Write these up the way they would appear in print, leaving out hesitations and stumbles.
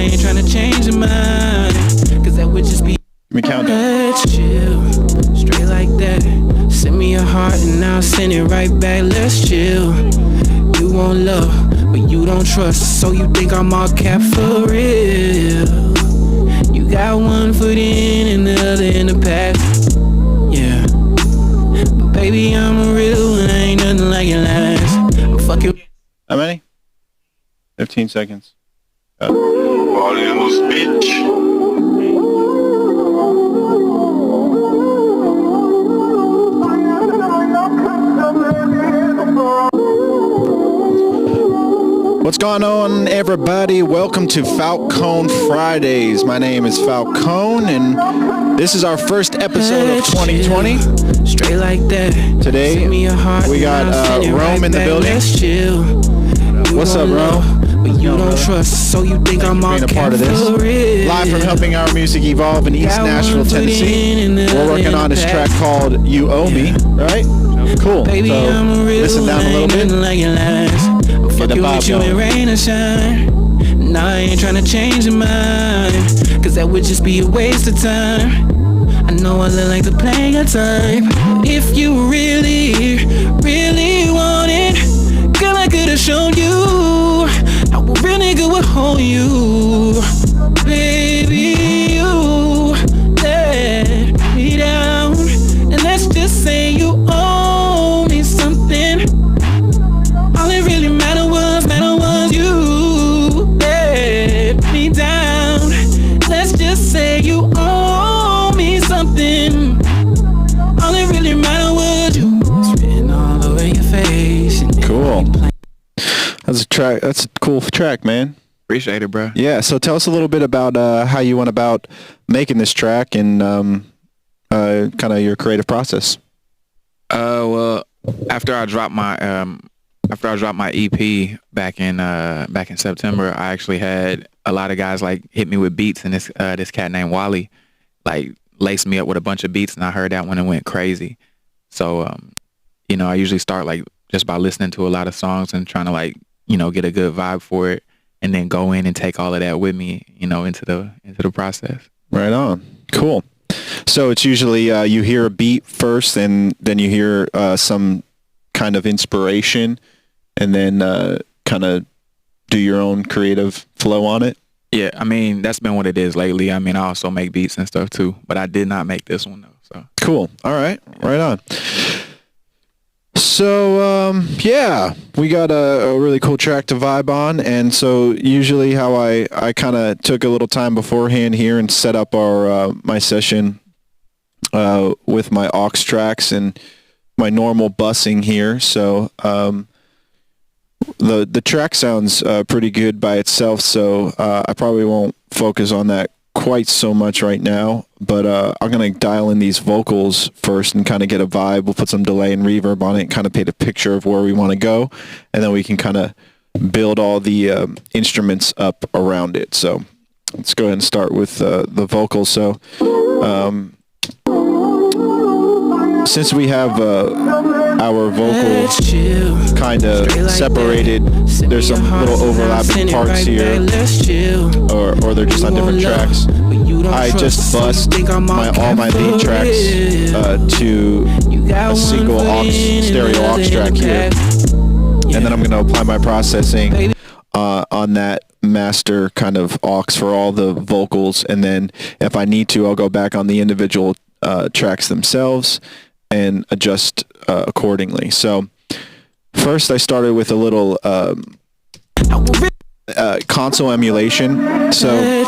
ain't trying to change your mind, cause that would just be. Let me count down. Let's chill, straight like that. Send me your heart and I'll send it right back. Let's chill. You want love, but you don't trust, so you think I'm all cap for real. You got one foot in and the other in the past. Yeah, but baby, I'm a real one, ain't nothing like it last. I'm fucking. How many? 15 seconds. All in this bitch. What's going on, everybody? Welcome to Falcone Fridays. My name is Falcone, and this is our first episode of 2020. Straight like that. Today, we got Rome in the building. What's up, Rome? But you don't trust, so you think I'm all being a part of this. Live from Helping Our Music Evolve in East Nashville, Tennessee. We're working on this track called You Owe Me, right? Cool. So listen down a little bit. Get the vibe going. Rain or shine. Nah, I ain't trying to change your mind, cause that would just be a waste of time. I know I look like the player type. If you really, really want it, girl, I could've shown you how a real nigga would hold you. Baby, you let me down, and let's just say you owe me something. All it really mattered was you let me down. Let's just say you owe me something. All it really mattered was you. It's written all over your face. Cool. That's a track. That's a cool track, man. Appreciate it, bro. Yeah. So tell us a little bit about how you went about making this track and kind of your creative process. Well, after I dropped my EP back in September, I actually had a lot of guys like hit me with beats, and this cat named Wally like laced me up with a bunch of beats, and I heard that one and went crazy. So I usually start like just by listening to a lot of songs and trying to like get a good vibe for it, and then go in and take all of that with me into the process. Right on. Cool. So it's usually you hear a beat first, and then you hear some kind of inspiration, and then kind of do your own creative flow on it. Yeah, I mean, that's been what it is lately. I mean, I also make beats and stuff too, but I did not make this one though. So cool. All right. Right on. So, yeah, we got a really cool track to vibe on. And so usually how I kind of took a little time beforehand here and set up my session with my aux tracks and my normal bussing here. So the track sounds pretty good by itself, so I probably won't focus on that quite so much right now, but I'm going to dial in these vocals first and kind of get a vibe. We'll put some delay and reverb on it and kind of paint a picture of where we want to go, and then we can kind of build all the instruments up around it. So let's go ahead and start with the vocals. So since we have our vocal kind of separated, there's some little overlapping parts here, or they're just on different tracks. I just bust all my lead tracks to a single stereo aux track here, and then I'm going to apply my processing on that master kind of aux for all the vocals, and then if I need to, I'll go back on the individual tracks themselves and adjust accordingly. So first I started with a little console emulation. So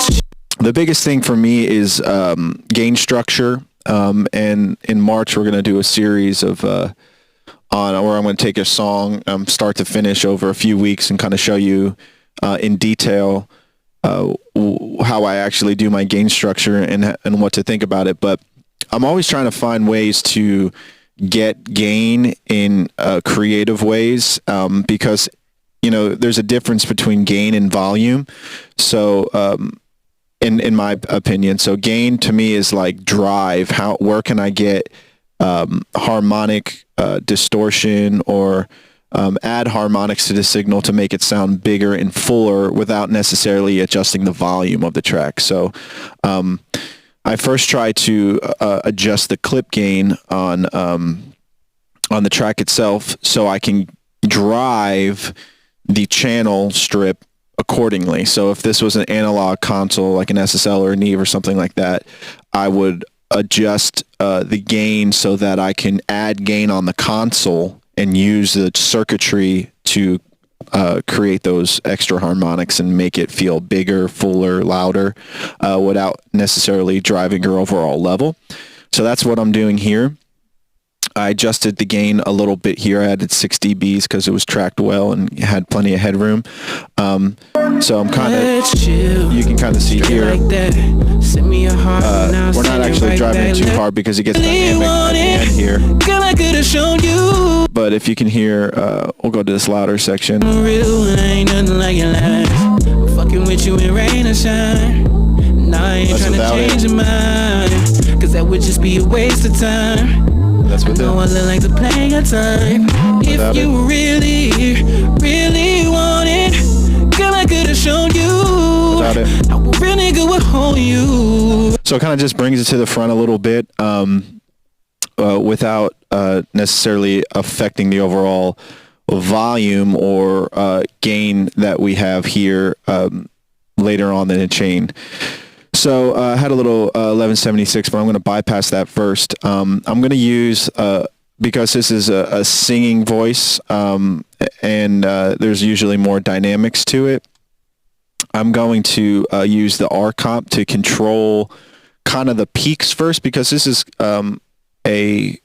the biggest thing for me is gain structure, and in March we're going to do a series of where I'm going to take a song start to finish over a few weeks and kind of show you in detail how I actually do my gain structure and what to think about it. But I'm always trying to find ways to get gain in creative ways, because there's a difference between gain and volume. So in my opinion, so gain to me is like drive. Where can I get harmonic distortion or add harmonics to the signal to make it sound bigger and fuller without necessarily adjusting the volume of the track. So I first try to adjust the clip gain on the track itself so I can drive the channel strip accordingly. So if this was an analog console like an SSL or a Neve or something like that, I would adjust the gain so that I can add gain on the console and use the circuitry to create those extra harmonics and make it feel bigger, fuller, louder, without necessarily driving your overall level. So that's what I'm doing here. I adjusted the gain a little bit here. I added 6 dBs because it was tracked well and had plenty of headroom. So I'm kind of, you can kind of see here, we're not actually driving it too hard because it gets dynamic at the end here. But if you can hear, we'll go to this louder section. That's without it. Cause that would just be a waste of time. That's with it. I look like to play a time. If you really want it, girl, I could have shown you. Without it. I really could hold you. So it kind of just brings it to the front a little bit, without necessarily affecting the overall volume or gain that we have here later on in the chain. So I had a little 1176, but I'm going to bypass that first. I'm going to use, because this is a singing voice, and there's usually more dynamics to it, I'm going to use the R comp to control kind of the peaks first, because this is a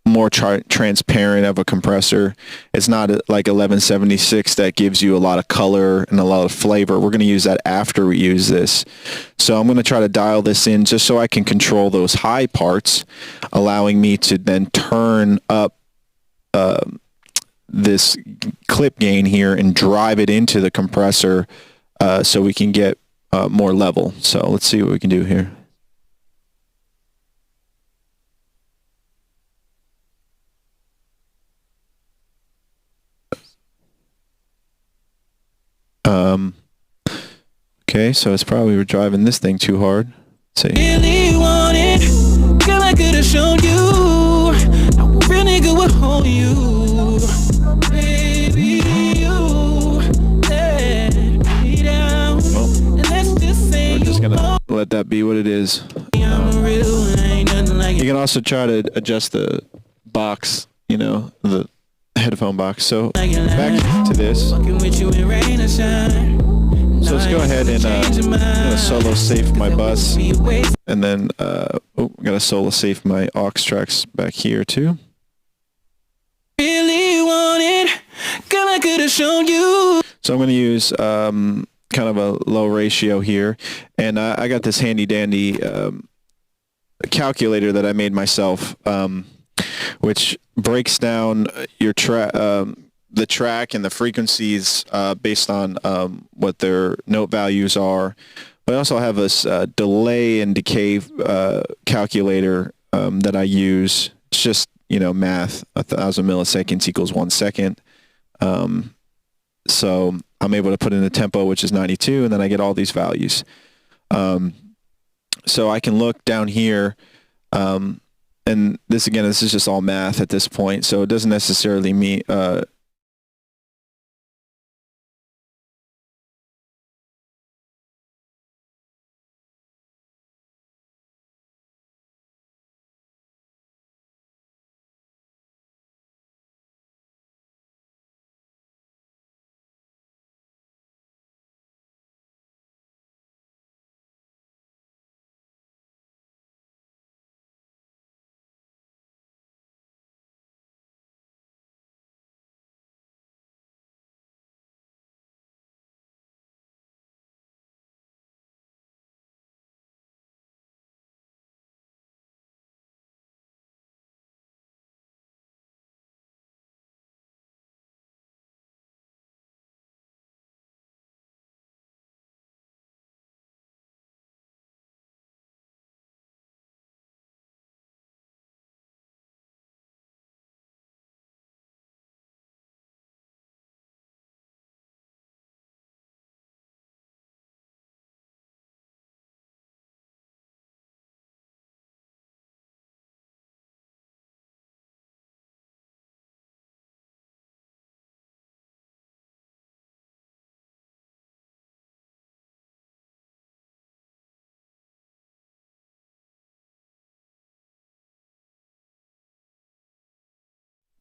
more transparent of a compressor. It's not like 1176 that gives you a lot of color and a lot of flavor. We're going to use that after we use this. So I'm going to try to dial this in just so I can control those high parts, allowing me to then turn up this clip gain here and drive it into the compressor so we can get more level. So let's see what we can do here. Okay, so it's probably we're driving this thing too hard. Let's see. Really want it, girl, I could have shown you. I really could hold you, baby. You let me down, and let's just say We're just gonna let that be what it is. You can also try to adjust the box, you know, the headphone box. So back to this. So let's go ahead and I'm gonna solo safe my bus, and then I'm gonna solo safe my aux tracks back here too. Really want it, girl, I could have shown you. So I'm gonna use kind of a low ratio here, and I got this handy dandy calculator that I made myself, which breaks down your the track and the frequencies based on what their note values are. But I also have this delay and decay calculator that I use. It's just, you know, math. 1,000 milliseconds equals 1 second. So I'm able to put in the tempo, which is 92, and then I get all these values. So I can look down here, and this is just all math at this point. So it doesn't necessarily mean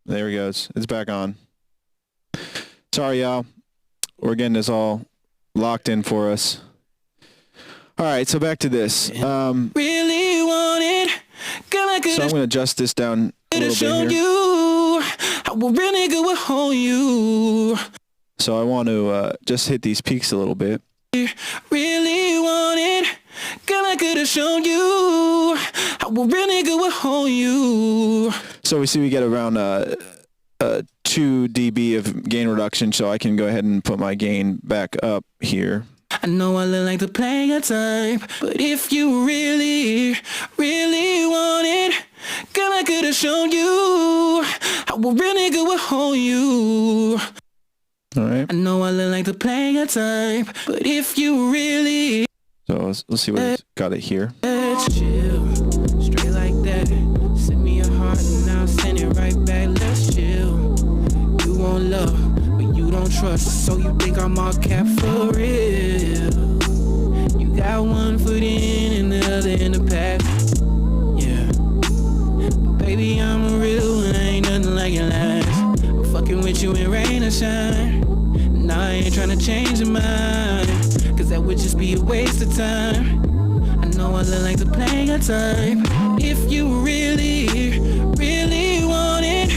There he goes. It's back on. Sorry, y'all. We're getting this all locked in for us. All right, so back to this. Really want it. Girl, I So I'm going to adjust this down a little bit here. You. I will really go with hold you. So I want to just hit these peaks a little bit. Really want it. Girl, I could have shown you. I will really go with hold you. So we see we get around 2 dB of gain reduction, so I can go ahead and put my gain back up here. I know I look like the player type, but if you really, really want it, girl, I could have shown you. I will really go with hold you. All right. I know I look like the player type, but if you really... So let's see what it's got it here. Let's chill, straight like that. Send me your heart and I'll send it right back. Let's chill. You want love, but you don't trust, so you think I'm all cap for real. You got one foot in and the other in the pack. Yeah, but baby, I'm a real one, ain't nothing like it last. I'm fucking with you in rain or shine. Nah, I ain't tryna change your mind, cause that would just be a waste of time. I know I look like the player type. If you really, really want it,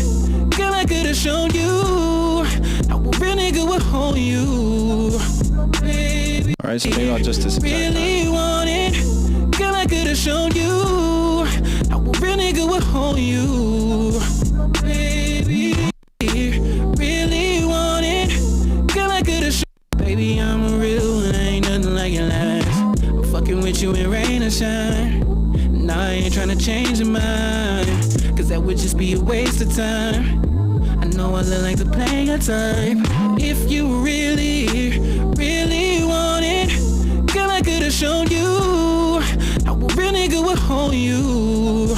girl, I could've shown you. I will really go with hold you, baby. All right, so maybe I'll just really want it, girl, I could've shown you. I will really go with hold you, baby. Really want it, girl, I could've shown. Baby, I'm a real one, ain't nothing like it last. I'm fucking with you in rain or shine. Nah, I ain't tryna change your mind, cause that would just be a waste of time. I know I look like the player type. If you really, really want it, girl, I could've shown you. I will really go with hold you,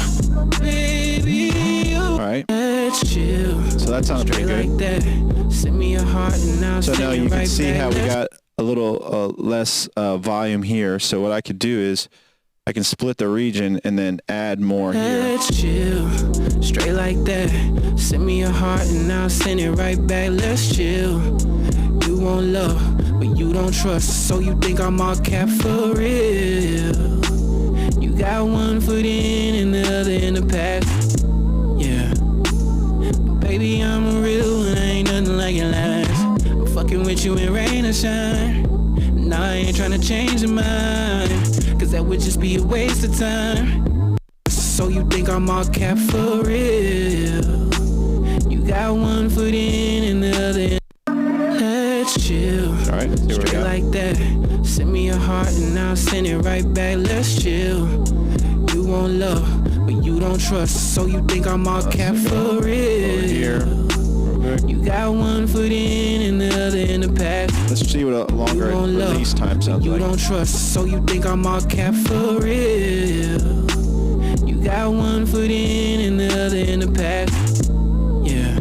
baby. All right. Let's chill. So that sounds pretty good. Like that. Send me your heart and I'll So send now it you can right see back. how we got a little less volume here. So what I could do is I can split the region and then add more here. Let's chill, straight like that. Send me your heart and I'll send it right back. Let's chill. You want love, but you don't trust, so you think I'm all cap for real. You got one foot in and the other in the pack. Yeah, but baby, I'm a real one, ain't nothing like it last. I'm fucking with you in rain or shine. Nah, I ain't tryna change your mind, cause that would just be a waste of time. So you think I'm all cap for real. You got one foot in and the other in. Let's chill. All right, see what we Straight got. like that. Send me your heart and I'll send it right back. Let's chill. You want love, but you don't trust, so you think I'm all cap for real. Here. Okay. You got one foot in and the other in the pack. Let's see what a longer release time sounds You like. don't trust, so you think I'm all cap for real. You got one foot in and the other in the pack. Yeah,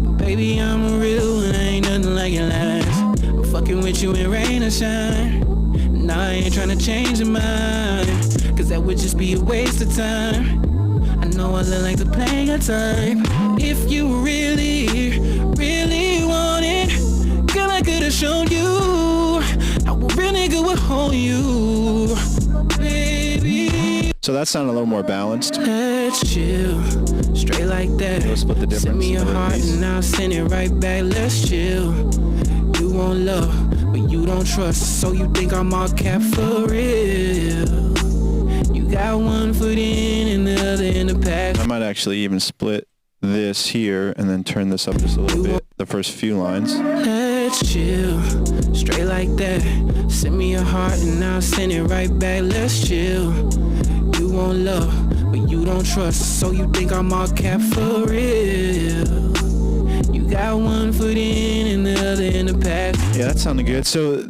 but baby, I'm a real one, ain't nothing like it last. I'm fucking with you in rain or shine. Nah, I ain't tryna change your mind, cause that would just be a waste of time. I know I look like the player type. If you really, really want it, girl, I could've shown you. I will really go with hold you, baby. So that sounded a little more balanced. Let's chill, straight like that. We'll split the difference. Send me your heart and I'll send it right back. Let's chill. You want love, but you don't trust, so you think I'm all cap for real. You got one foot in and the other in the pack. I might actually even split this here and then turn this up just a little bit, the first few lines. Let's chill, straight like that. Send me your heart and I'll send it right back. Let's chill. You want love, but you don't trust, so you think I'm all cap for real. You got one foot in and the other in the pack. Yeah, that sounded good. So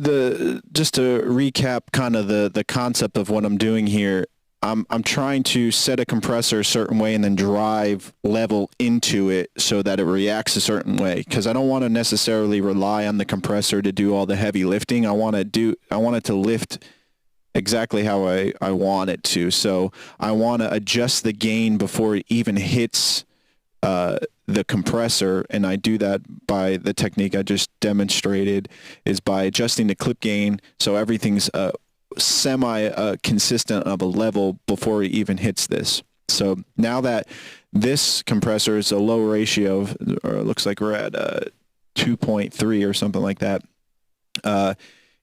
just to recap kind of the concept of what I'm doing here, I'm trying to set a compressor a certain way and then drive level into it so that it reacts a certain way, because I don't want to necessarily rely on the compressor to do all the heavy lifting. I want it to lift exactly how I want it to. So I want to adjust the gain before it even hits the compressor, and I do that by the technique I just demonstrated, is by adjusting the clip gain so everything's semi consistent of a level before it even hits this. So now that this compressor is a low ratio, or it looks like we're at 2.3 or something like that,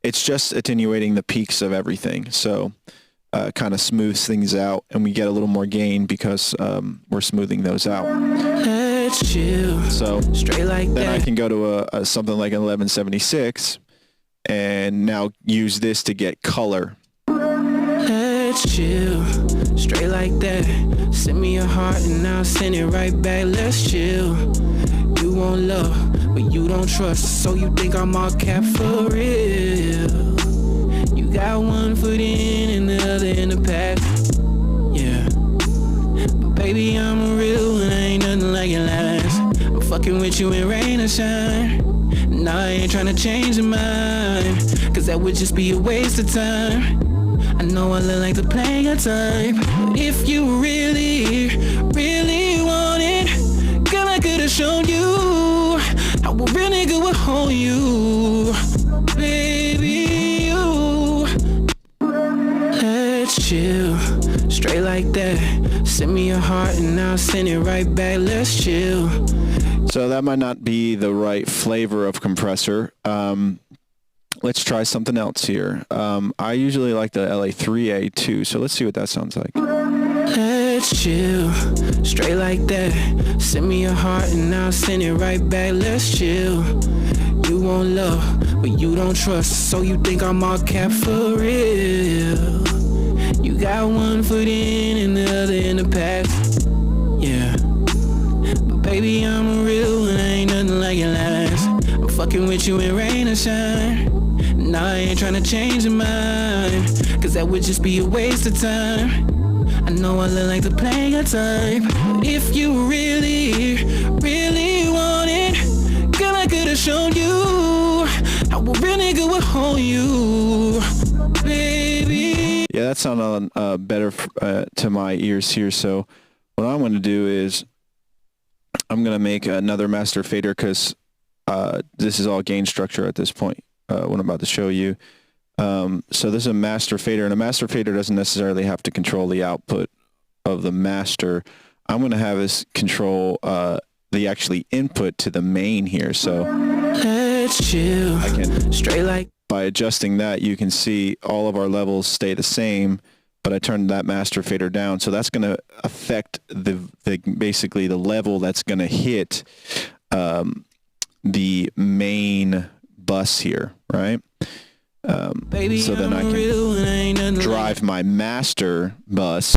it's just attenuating the peaks of everything. So kind of smooths things out, and we get a little more gain because we're smoothing those out. Let's chill. So Straight like then that. I can go to a something like an 1176 and now use this to get color. Let's chill. Straight like that. Send me your heart and I'll send it right back. Let's chill. You want love, but you don't trust, so you think I'm all cap for real. You got one foot in and the other in the past. Yeah. But baby, I'm a real one, I ain't nothing like it last. I'm fucking with you in rain or shine. Nah, I ain't tryna change your mind, cause that would just be a waste of time. I know I look like the player type, but if you really, really want it, girl, I could've shown you how a real nigga would hold you. Baby, you. Let's chill. Straight like that. Send me your heart and I'll send it right back. Let's chill. So that might not be the right flavor of compressor. Let's try something else here. I usually like the LA3A2, so let's see what that sounds like. Let's chill. Straight like that. Send me your heart and I'll send it right back. Let's chill. You want love, but you don't trust, so you think I'm all cap for real. You got one foot in and the other in the past. Yeah. But baby, I'm a real one, I ain't nothing like it last. I'm fucking with you in rain or shine. Nah, I ain't tryna change your mind, cause that would just be a waste of time. I know I look like the player type, but if you really, really want it, girl, I could've shown you how a real nigga would hold you. Baby. Yeah, that sounded better to my ears here. So what I'm going to do is I'm going to make another master fader, because this is all gain structure at this point, what I'm about to show you. So this is a master fader, and a master fader doesn't necessarily have to control the output of the master. I'm going to have this control the actually input to the main here. So Let's chill. I can, Straight like. by adjusting that, you can see all of our levels stay the same, but I turned that master fader down. So that's going to affect the basically the level that's going to hit the main bus here, right? Baby, so then I can drive my master bus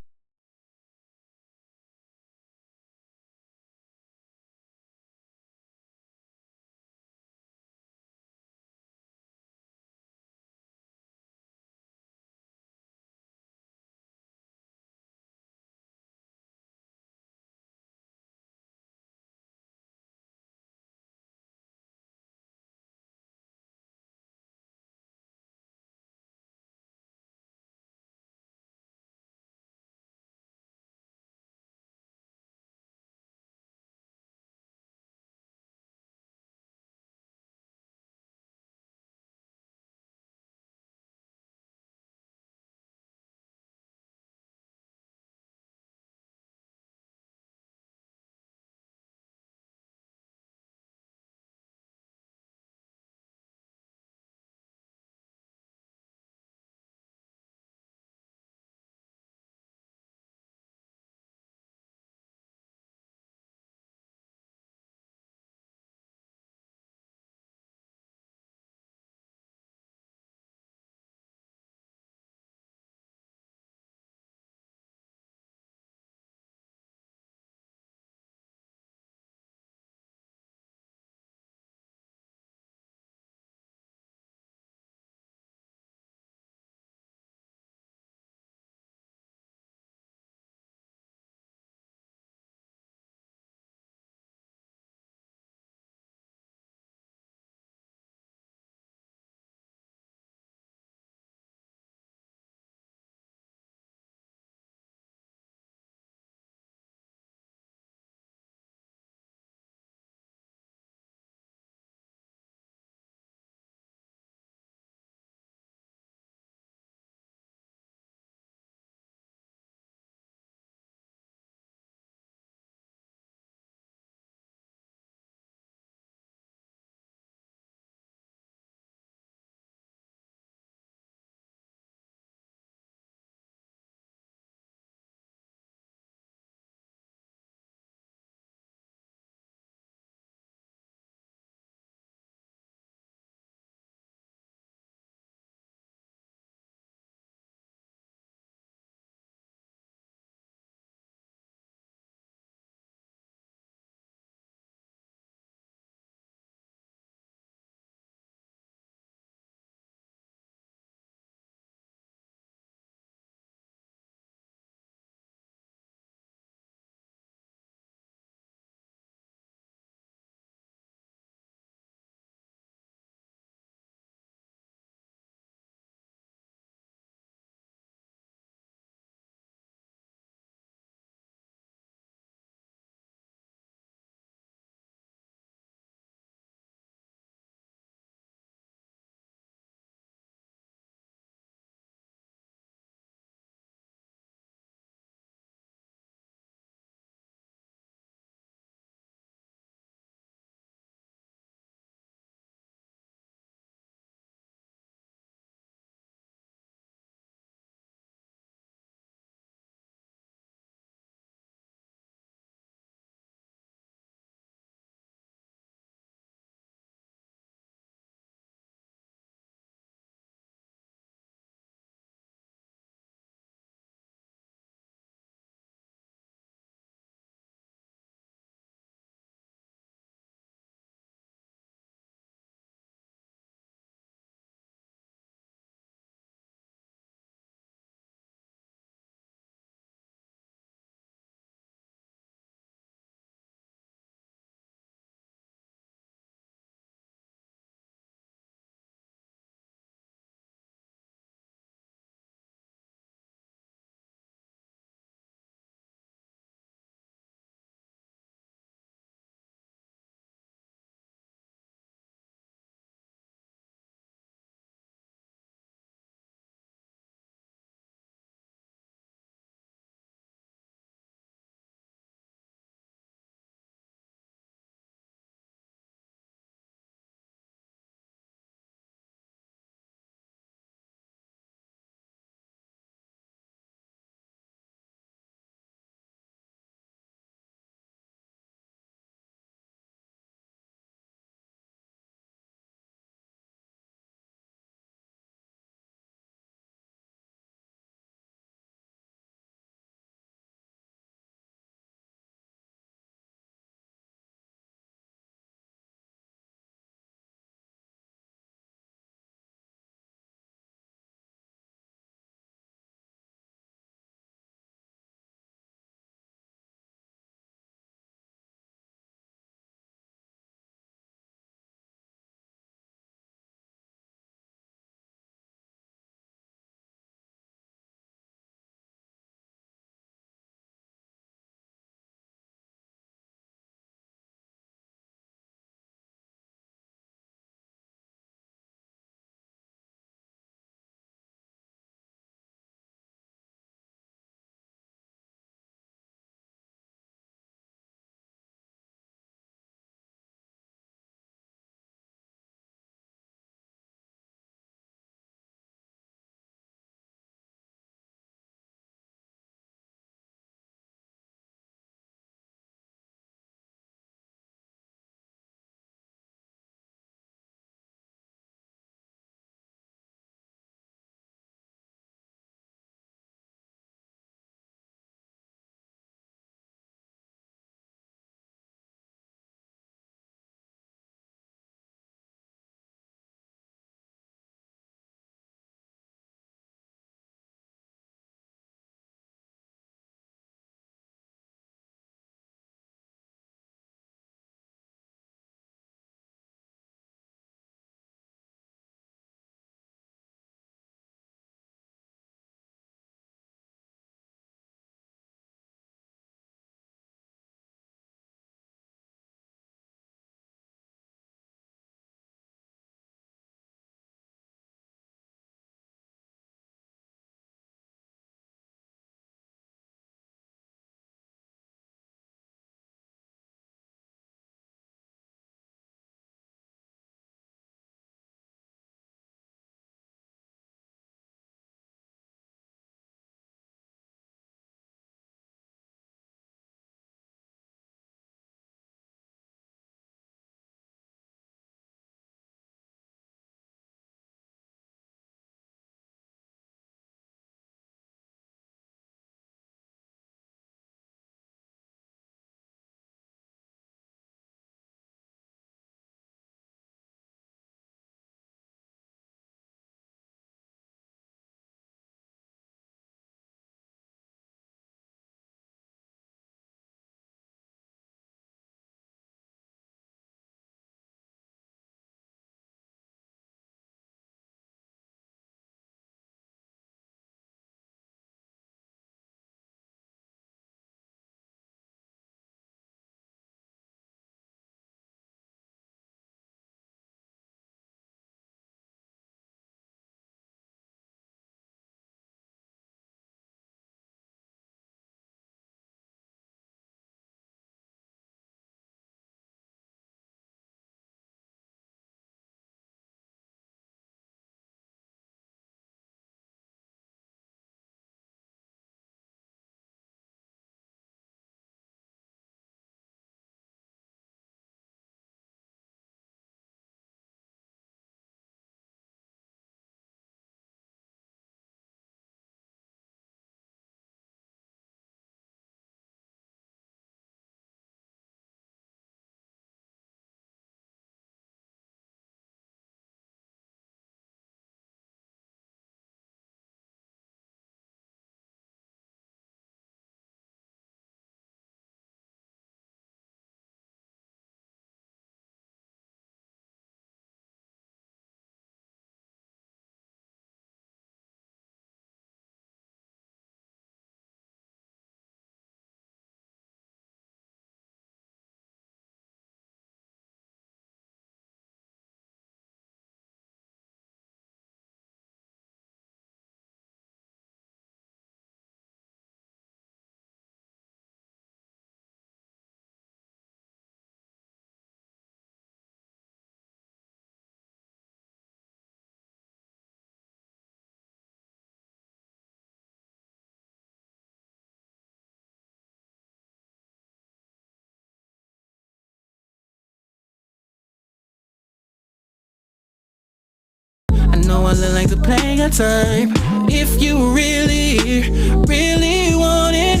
know I look like the player type. If you really, really want it,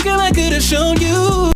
girl, I could've shown you.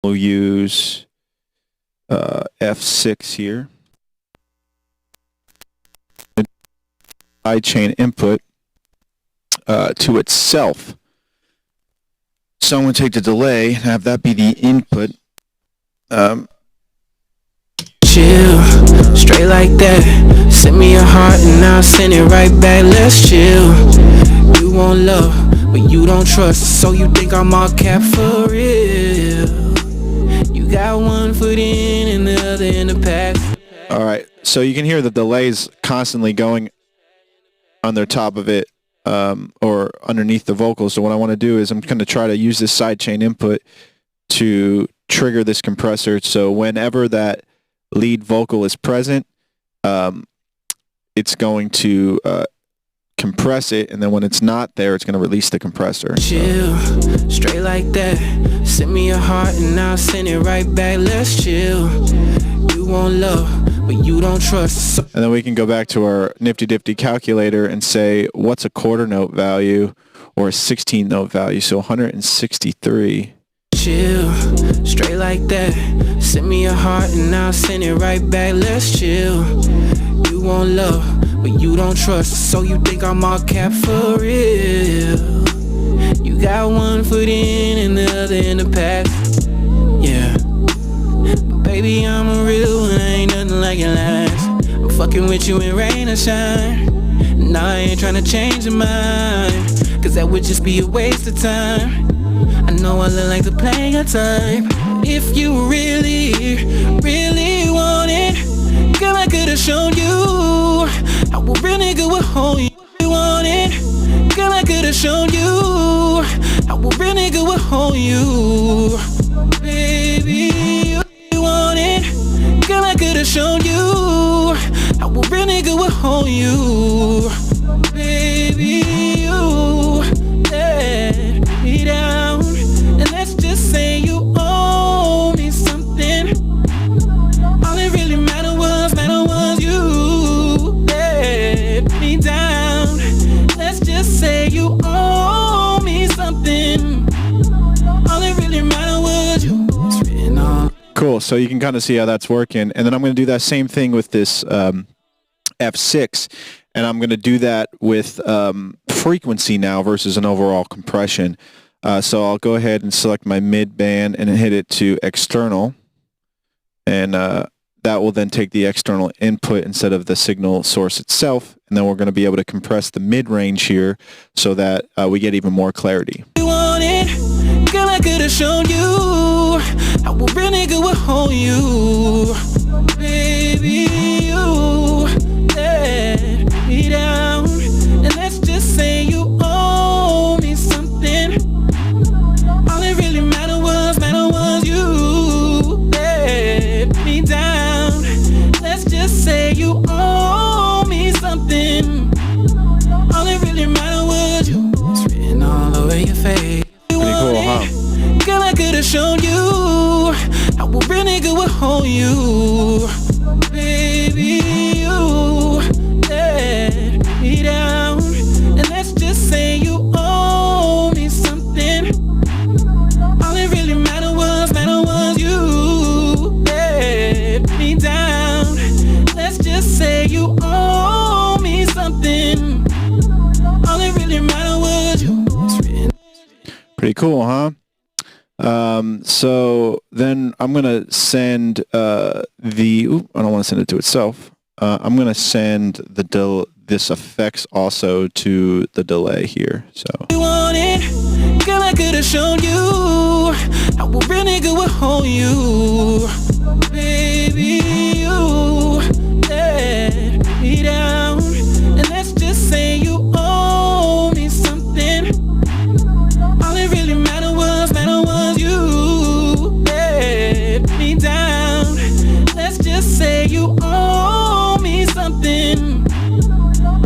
We'll use F6 here. Sidechain input to itself. So I'm going to take the delay and have that be the input. Chill, straight like that. Send me a heart and I'll send it right back. Let's chill. You want love, but you don't trust, so you think I'm all cap for real. You got one foot in and the other in the pack. All right, so you can hear the delays constantly going on their top of it or underneath the vocals. So what I want to do is I'm going to try to use this sidechain input to trigger this compressor. So whenever that lead vocal is present, it's going to compress it, and then when it's not there, it's going to release the compressor. Chill, straight like that. Send me a heart and I'll send it right back. Let's chill. You want love, but you don't trust. And then we can go back to our nifty-difty calculator and say, what's a quarter note value or a 16 note value? So 163. Chill, straight like that. Send me a heart and I'll send it right back. Let's chill. You want love, but you don't trust, so you think I'm all cap for real. You got one foot in and the other in the pack. Yeah, but baby, I'm a real one, ain't nothing like your last. I'm fucking with you in rain or shine. Nah, I ain't tryna change your mind, cause that would just be a waste of time. I know I look like the player type. If you really, really want it, girl, I could've shown you how a real nigga would hold you. Want it, girl, I could've shown you how a real nigga would hold you. Baby, you want it, girl, I could've shown you how a real nigga would hold you. Baby, you let me down, and let's just say you owe me something. All it really mattered was you let me down. Let's just say you owe me something. Cool. So you can kind of see how that's working. And then I'm going to do that same thing with this F6. And I'm going to do that with frequency now versus an overall compression. So I'll go ahead and select my mid band and hit it to external. And that will then take the external input instead of the signal source itself. And then we're going to be able to compress the mid-range here so that we get even more clarity. You want it? Girl, I could have shown you how a real nigga would hold you. Baby, you let me down. And let's just say you owe me something. All it really mattered was you let me down. Let's just say you owe me something. All it really mattered was you. It's written all over your face. Pretty cool, huh? Girl, I could have shown you how a real nigga would hold you. Baby, you let me down. And let's just say you owe me something. All it really mattered was you let me down. Let's just say you owe me something. All it really mattered was you. It's written. Pretty cool, huh? So then I'm going to send I don't want to send it to itself. I'm going to send this effects also to the delay here. So You want it? Girl, I could have shown you how a real nigga would hold you. Baby, you let me down. And let's just say you owe me something. All it really mattered was you let me down. Let's just say you owe me something.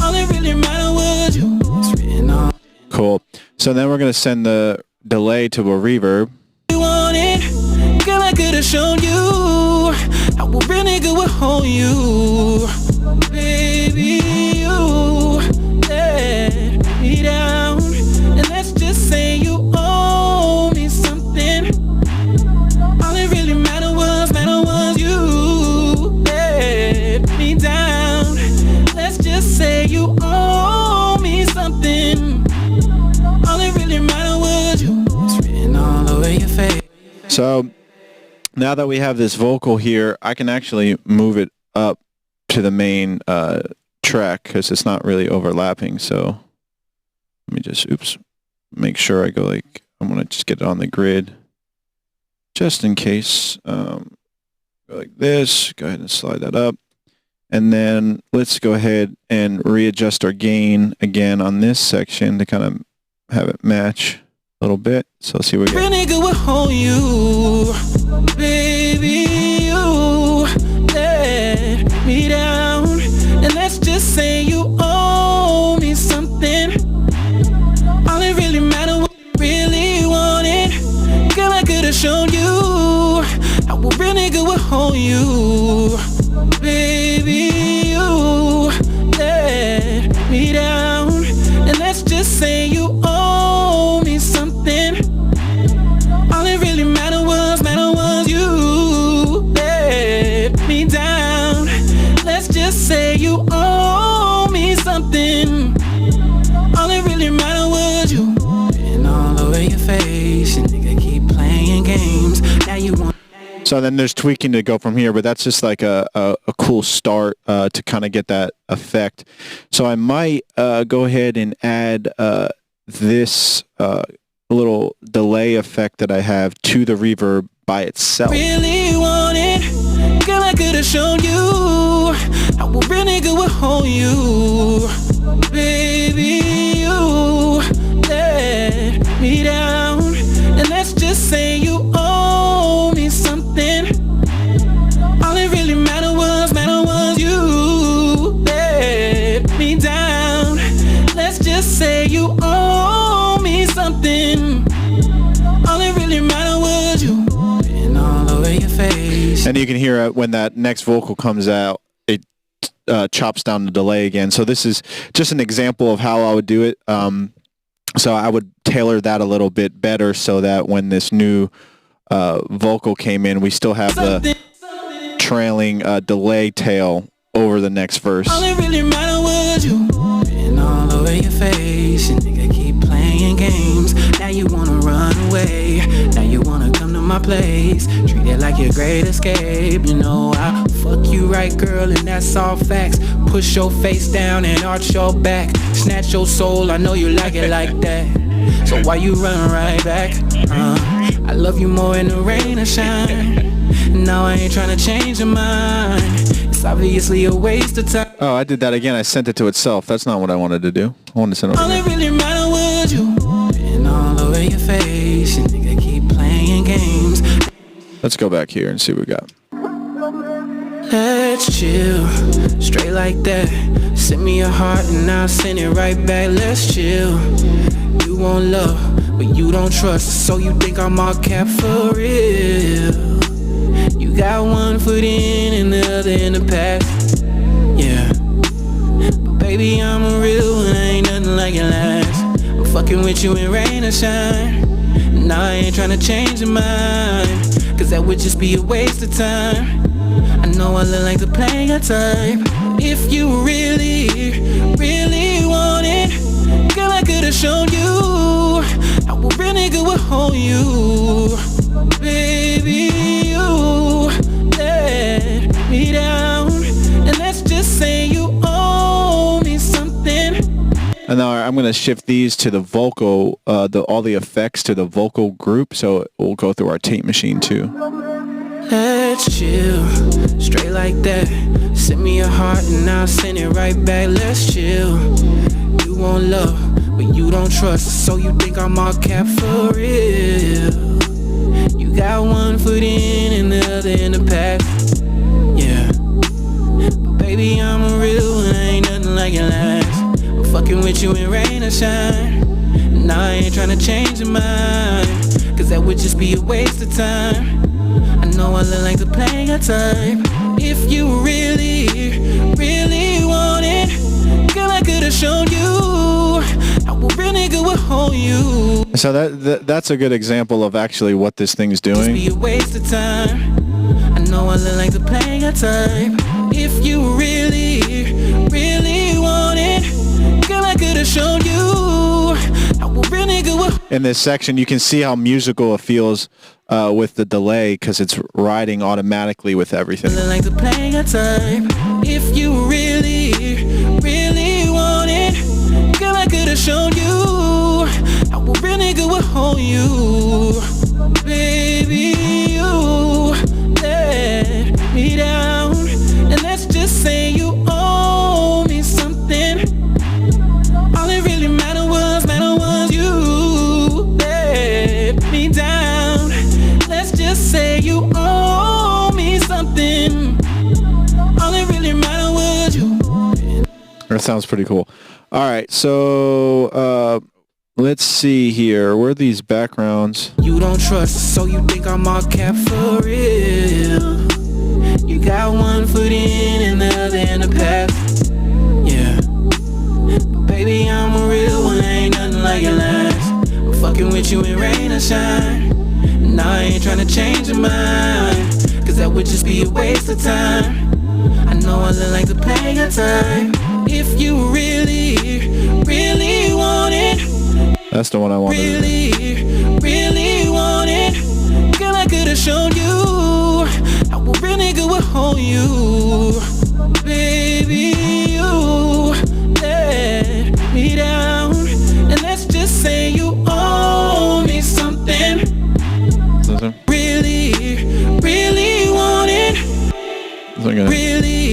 All it really mattered was you. It's written all. cool. So then we're going to send the delay to a reverb. You want it? Girl, I could have shown you how a real nigga would hold you. Baby, you let me down. And let's just say you owe me something. All it really mattered was you let me down. Let's just say you owe me something. All it really mattered was you. It's written all over your face. So now that we have this vocal here, I can actually move it up to the main track because it's not really overlapping. So let me just, make sure I go like, I'm going to just get it on the grid just in case. Go like this, go ahead and slide that up. And then let's go ahead and readjust our gain again on this section to kind of have it match a little bit. So let's see what we Real get. nigga will hold you, baby, you let me down. And let's just say you owe me something. All it really mattered was you really wanted. Girl, I could have shown you how a real nigga will hold you, baby, you let me down. And let's just say you owe me something. All it really mattered was you let me down. Let's just say you owe me something. All it really mattered was you. Been all over your face, and nigga keep playing games. Now you want. So then there's tweaking to go from here, but that's just like a cool start to kind of get that effect. So I might go ahead and add this little delay effect that I have to the reverb by itself. Really want it, girl, I could have shown you how a real nigga would hold you, baby, you let me down. And let's just say you owe me something. All it really mattered was you let me down. Let's just say you owe me something. All it really mattered was you. Been all over your face. And you can hear when that next vocal comes out, it chops down the delay again. So this is just an example of how I would do it. So I would tailor that a little bit better so that when this new vocal came in, we still have the trailing delay tail over the next verse. All it really mattered was you. Been all over your face, and nigga keep playing games. Now you wanna run away, now you wanna come to my place. Treat it like your great escape. You know I fuck you right, girl, and that's all facts. Push your face down and arch your back. Snatch your soul, I know you like it like that. So why you run right back? I love you more in the rain or shine. Now I ain't tryna change your mind. It's obviously a waste of time. Oh, I did that again. I sent it to itself. That's not what I wanted to do. I wanted to send it All it really mattered was you. Been all over your face, and nigga keep playing games. Let's go back here and see what we got. Let's chill, straight like that. Send me your heart and I'll send it right back. Let's chill. You want love, but you don't trust, so you think I'm all cap for real. You got one foot in and the other in the past. Yeah, but baby, I'm a real one, ain't nothing like it last. I'm fucking with you in rain or shine. Now I ain't tryna change your mind, cause that would just be a waste of time. I know I look like the player type. If you really, really want it, girl, I could've shown you how a real nigga would hold you. Baby, you let me down, and let's just say you owe me something. And now I'm going to shift these to the vocal, all the effects to the vocal group, so it will go through our tape machine too. Let's chill, straight like that. Send me your heart and I'll send it right back. Let's chill. You want love, but you don't trust, so you think I'm all cap for real. You got one foot in and the other in the past. Yeah, but baby, I'm a real one, ain't nothing like it last. I'm fucking with you in rain or shine. Now I ain't tryna change your mind, cause that would just be a waste of time. I know I look like the player type. If you really, really want it, girl, I could've shown you how a real nigga would hold you. So that's a good example of actually what this thing's doing. Just be a waste of time. I know I look like the player type. If you really, really want it, girl, I could've shown you how a real nigga would. In this section, you can see how musical it feels with the delay, because it's riding automatically with everything. Like the player type. If you really, really want it, girl, I could've shown you how a real nigga would hold you. Baby, you let me down, and let's just say you owe me something. All it really mattered was you let me down. Let's just say you owe me something. All it really mattered was you. That sounds pretty cool. All right, so let's see here. Where are these backgrounds? You don't trust, so you think I'm all cap for real. You got one foot in and the other in the past. Yeah, but baby, I'm a real one, ain't nothing like it last. I'm fucking with you in rain or shine. Now I ain't tryna change your mind, cause that would just be a waste of time. I know I look like the player type. If you really, really want it, that's the one I wanted. Really, really want it, girl, I could've shown you how a real nigga would hold you. Baby, you let me down, and let's just say you owe me something. Really, really want it. Really,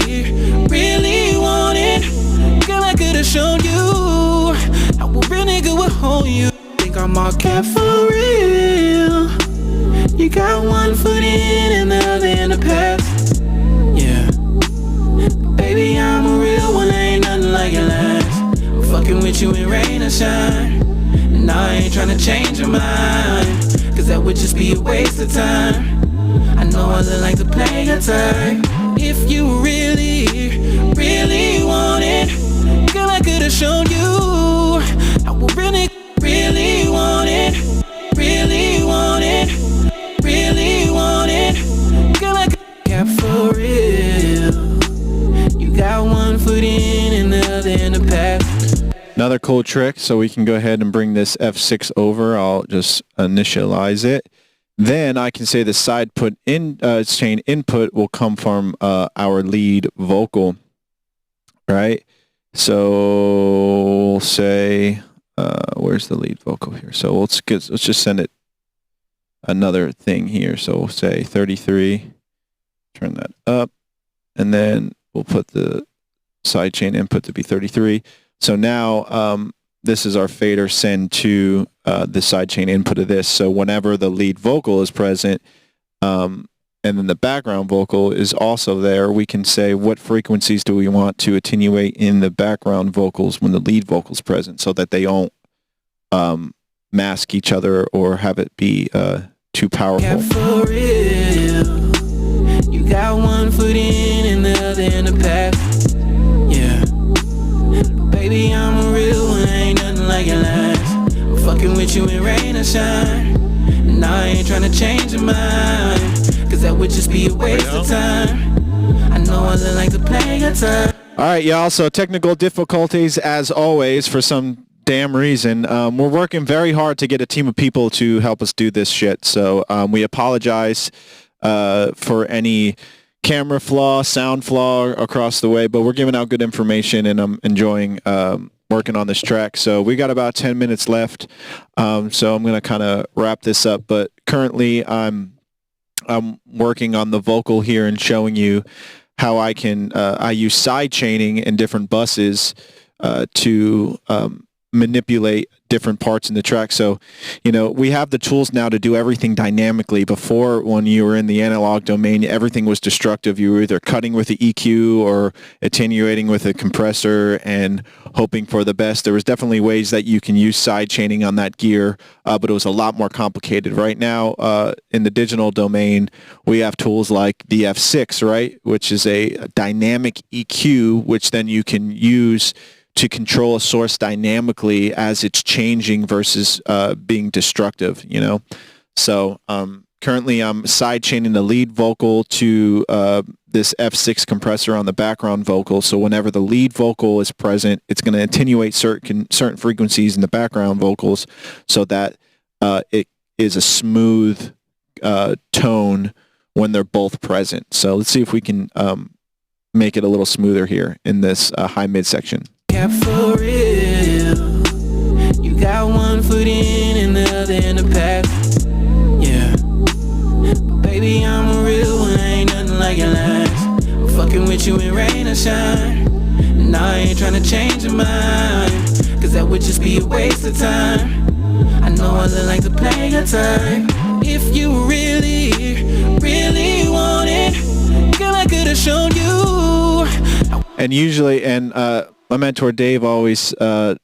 really want it, girl, I could've shown you how a real nigga would hold you. Think I'm all cap for real. You got one foot in and the other in the past. Yeah, baby, I'm a real one, ain't nothing like it last. I'm fucking with you in rain or shine. Now I ain't tryna change your mind, cause that would just be a waste of time. I know I look like the player type. If you really, really want it, girl, I could've shown you how a real nigga really want it. Really want it. Really Another cool trick, so we can go ahead and bring this F6 over. I'll just initialize it. Then I can say the side chain input will come from our lead vocal, right? So we'll say, where's the lead vocal here? So let's just send it another thing here. So we'll say 33, turn that up, and then we'll put the sidechain input to be 33. So now this is our fader send to the sidechain input of this. So whenever the lead vocal is present, and then the background vocal is also there, we can say what frequencies do we want to attenuate in the background vocals when the lead vocal is present, so that they don't mask each other or have it be too powerful. Yeah, for real. You got one foot in and the other in the past. Yeah. But baby, I'm a real one, ain't nothing like it last. I'm fucking with you in rain or shine. And I ain't trying to change your mind, cause that would just be a waste of time. I know I look like to play guitar. All right, y'all. So technical difficulties as always for some damn reason. We're working very hard to get a team of people to help us do this shit. So we apologize for any camera flaw, sound flaw across the way, but we're giving out good information, and I'm enjoying working on this track. So we got about 10 minutes left. So I'm going to kind of wrap this up, but currently I'm working on the vocal here and showing you how I can I use side chaining in different buses to manipulate different parts in the track. So, you know, we have the tools now to do everything dynamically. Before, when you were in the analog domain, everything was destructive. You were either cutting with the EQ or attenuating with a compressor and hoping for the best. There was definitely ways that you can use side chaining on that gear, but it was a lot more complicated. Right now, in the digital domain, we have tools like the F6, right, which is a dynamic EQ, which then you can use to control a source dynamically as it's changing versus being destructive, you know? So currently I'm side chaining the lead vocal to this F6 compressor on the background vocal. So whenever the lead vocal is present, it's going to attenuate certain frequencies in the background vocals so that it is a smooth tone when they're both present. So let's see if we can make it a little smoother here in this high-mid section. Yeah, for real. You got one foot in and the other in the past. Yeah. But baby, I'm a real one, ain't nothing like it last. I'm fucking with you in rain or shine. And I ain't trying to change your mind, cause that would just be a waste of time. I know I look like to play guitar. If you really, really want it, girl, I could've shown you. And usually, my mentor Dave always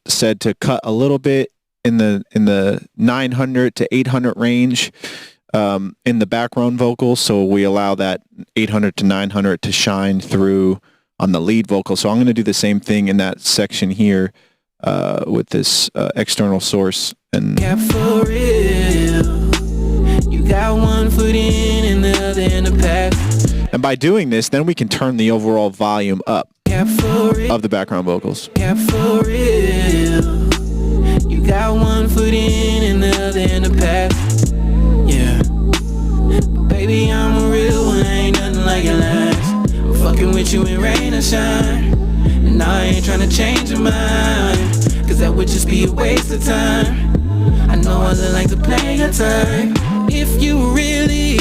said to cut a little bit in the 900 to 800 range in the background vocals, so we allow that 800 to 900 to shine through on the lead vocal. So I'm going to do the same thing in that section here with this external source. And yeah, for real. You got one foot in and the other in the past. And by doing this, then we can turn the overall volume up of the background vocals. Yeah, for real. You got one foot in and the other in the past. Yeah. But baby, I'm a real one, ain't nothing like it last. I'm fucking with you in rain or shine. And I ain't trying to change your mind, cause that would just be a waste of time. I know I look like to play guitar. If you really,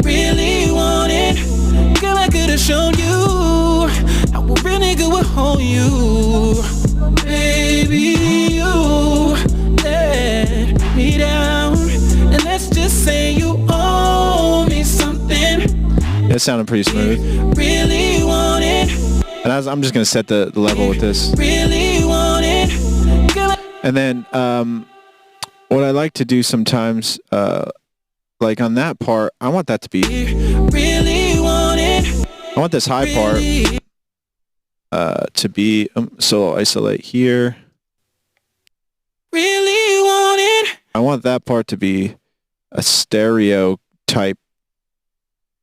really want it, girl, I could've shown you how a real nigga would hold you. Baby, you let me down, and let's just say you owe me something. That sounded pretty smooth. Really want it. And I'm just going to set the level with this. Really want it. Girl, and then what I like to do sometimes, like on that part, I want that to be... really want it. I want this high part to be solo isolate here. Really want it. I want that part to be a stereo type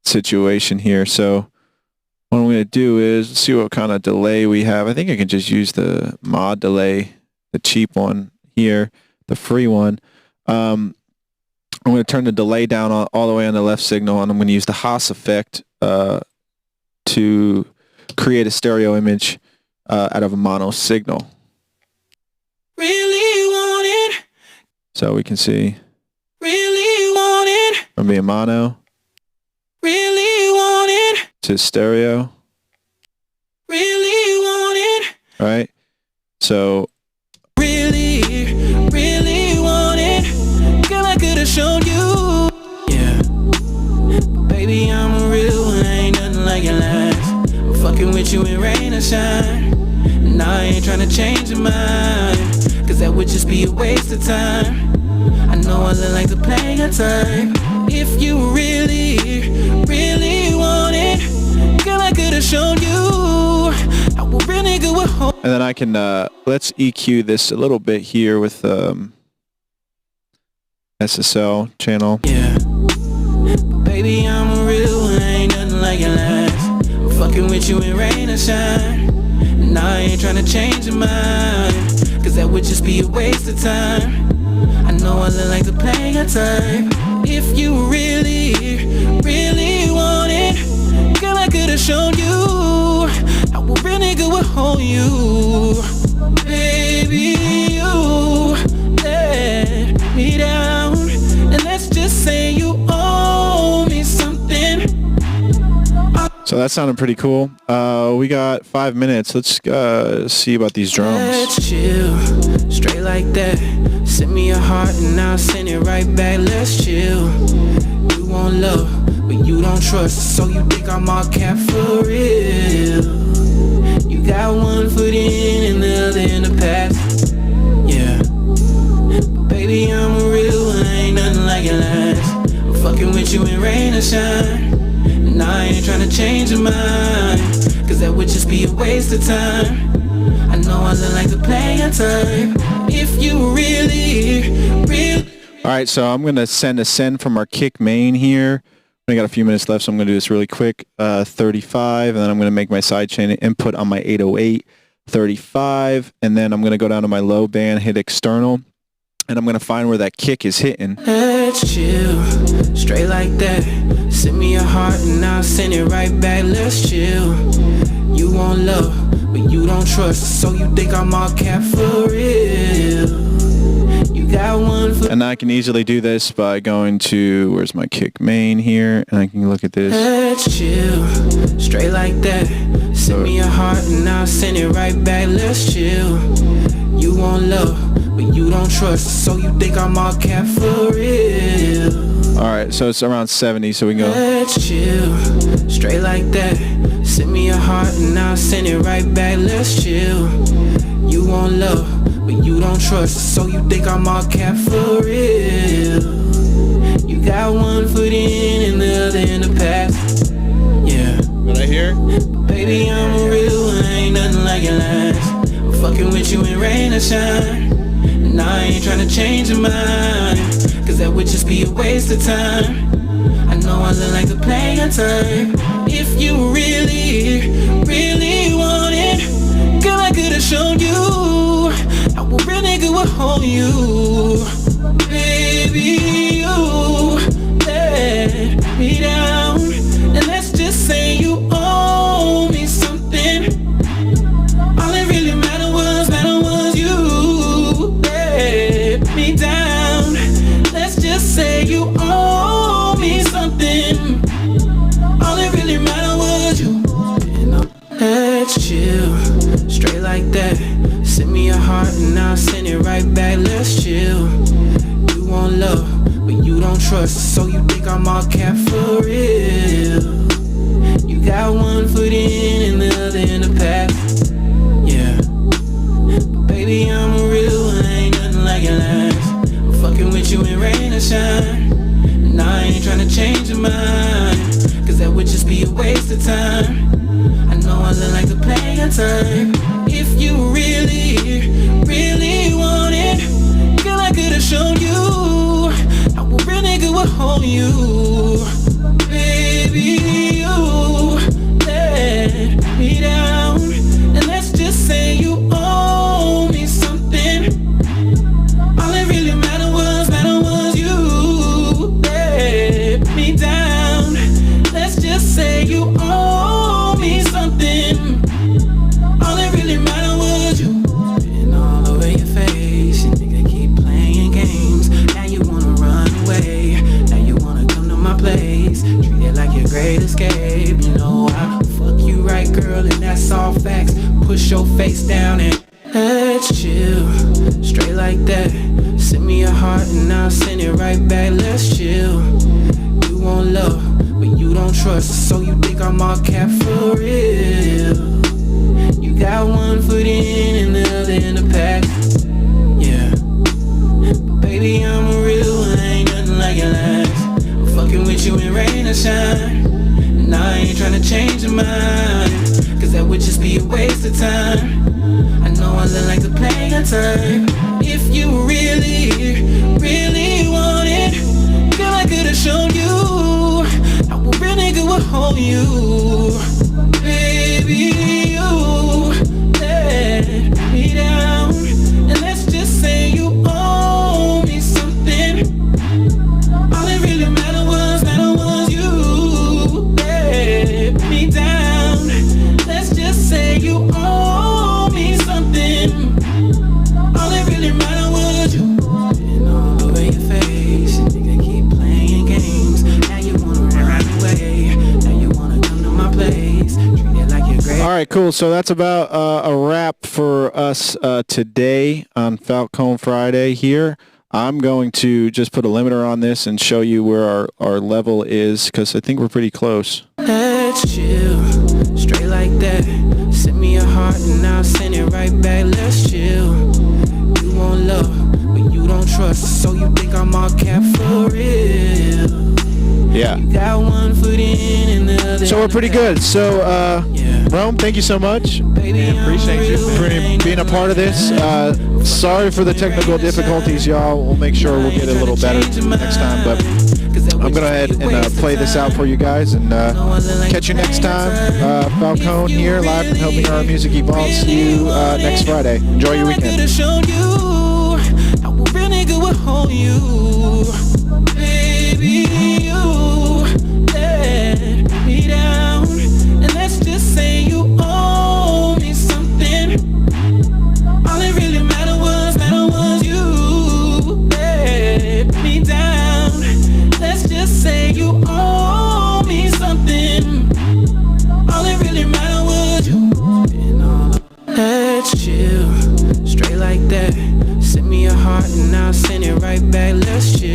situation here. So what I'm going to do is see what kind of delay we have. I think I can just use the mod delay cheap one here, the free one. I'm going to turn the delay down all the way on the left signal, and I'm going to use the Haas effect to create a stereo image out of a mono signal. Really want it. So we can see Really want it. from being mono Really want it. to stereo. Really want it. All right. So Really, really want it. Girl, I could've shown you. Yeah. But baby, I'm a real one. Ain't nothing like your last. I'm fucking with you in rain or shine. And I ain't tryna change your mind. Cause that would just be a waste of time. I know I look like the player type. If you really, really want it, girl, I could've shown you. I will really go with home. and then I can let's EQ this a little bit here with SSL channel. Yeah. But baby, I'm a real one. Ain't nothing like your last. I'm fucking with you in rain or shine. And I ain't tryna change your mind. Cause that would just be a waste of time. I know I look like the player type. If you really, really want it, girl, I could've shown you. I will really go and hold you. Baby, you let me down. And let's just say you owe me something. So that sounded pretty cool. We got 5 minutes. Let's see about these drums. Let's chill, straight like that. Send me your heart and I'll send it right back. Let's chill. You want love, but you don't trust. So you think I'm all cap for real. You got one foot in and the other in the past. Yeah. But baby, I'm a real one. Ain't nothing like your last. I'm fucking with you in rain or shine. And I ain't tryna change your mind. Cause that would just be a waste of time. I know I look like the player type. If you really, really. All right, so I'm going to send from our kick main here. We got a few minutes left, so I'm going to do this really quick. 35, and then I'm going to make my sidechain input on my 808. 35, and then I'm going to go down to my low band, hit external, and I'm going to find where that kick is hitting. Let's chill, straight like that. Send me your heart and I'll send it right back. Let's chill. You want love, but you don't trust. So you think I'm all cap for real. You got one for. And I can easily do this by going to, where's my kick main here, and I can look at this. Let's chill, straight like that. Send me your heart and I'll send it right back. Let's chill. You want love, but you don't trust. So you think I'm all cap for real. All right, so it's around 70, so we can go. Let's chill, straight like that. Send me your heart and I'll send it right back. Let's chill. You want love, but you don't trust. So you think I'm all cap for real. You got one foot in and the other in the past. Yeah. What I hear? But baby, I'm a real one. Ain't nothing like your last. I'm fucking with you in rain or shine. And I ain't tryna change your mind. Cause that would just be a waste of time. I know I look like the player type. If you really, really want it, girl, I could've shown you. I will really go and hold you. Baby, you let me down. And let's just say you owe me something. All it really mattered was you let me down. Let's just say you owe me something. All it really mattered was you. Let's chill, straight like that. Send me your heart and I'll send it right back. Let's chill. You want love, but you don't trust. So you think I'm all cap for real. You got one foot in and the other in the past. Yeah. But baby, I'm a real one. Ain't nothing like your last. I'm fucking with you in rain or shine. And I ain't tryna change your mind. Cause that would just be a waste of time. I know I look like the player type. If you really, really want it, girl, I could've shown you. I will really go and hold you. Baby, you let me down. And let's just say you owe me something. great escape. You know I fuck you right, girl, and that's all facts. Push your face down and let's chill, straight like that. Send me your heart and I'll send it right back. Let's chill. You want love, but you don't trust, so you think I'm all cap for real. You got one foot in and the other in the pack. Yeah, but baby, I'm a real one, ain't nothing like your last. I'm fucking with you in rain or shine, and I ain't tryna change your mind, cause that would just be a waste of time. I know I look like the player type. If you really, really want it, girl, I could've shown you how a real nigga would hold you. Baby, you let me down, and let's just say you owe me something. All that really mattered was you let me down. Let's just say you owe me something. All that really mattered was you. And all over your face, you think I keep playing games. Now you wanna run away, now you wanna come to my place. Treat it like you're great. All right, cool. So that's about a wrap for us today on Falcone Friday here. I'm going to just put a limiter on this and show you where our level is, because I think we're pretty close. Let's chill, straight like that. Send me your heart and I'll send it right back. Let's chill. You want love, but you don't trust, so you think I'm all cap for real. Yeah. You got one foot in and the other. So we're pretty good. So, Rome, thank you so much. Baby, appreciate you for being a part of this. Sorry for the technical difficulties, y'all. We'll make sure we'll get a little better next time. But I'm going to go ahead and play this out for you guys. And catch you next time. Falcone here, live from Helping Our Music Evolve. See you next Friday. Enjoy your weekend. Baby, you let me down, and let's just say you owe me something. All that really mattered was you let me down. Let's just say you owe me something. All that really mattered was you. Let's chill, straight like that. Send me your heart and I'll send it right back. Let's chill.